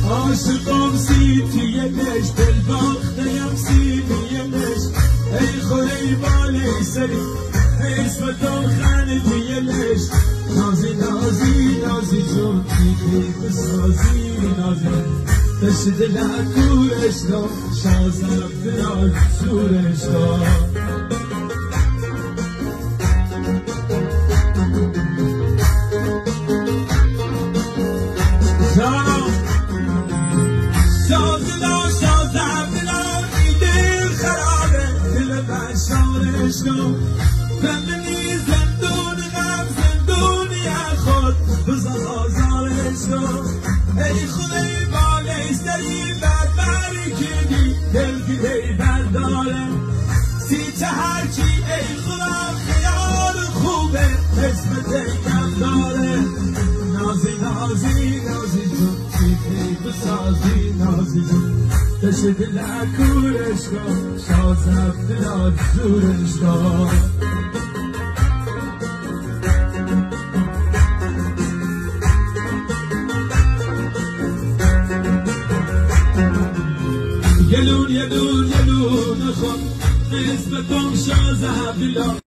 عاشقم سیتیلش دل باختیم سیتیلش ای خوری بالی سری اسمتون خندیلش نازی نازی نازی جون میخی بسازی نازی دشت لکورش دا شازم دلال سورش دا زندگی زندون غم زندونی خود بزن آزارش رو ای خدای بالای سری بدبری کردی دلگیری برداره سیچه هرچی ای خدا خیال خوبه اسمت کم داره نازی نازی نازی جون چیزی بسازی نازی جون دشت لکورش رو شازم دلال زورش رو یلون خود اسمتون شازم دلال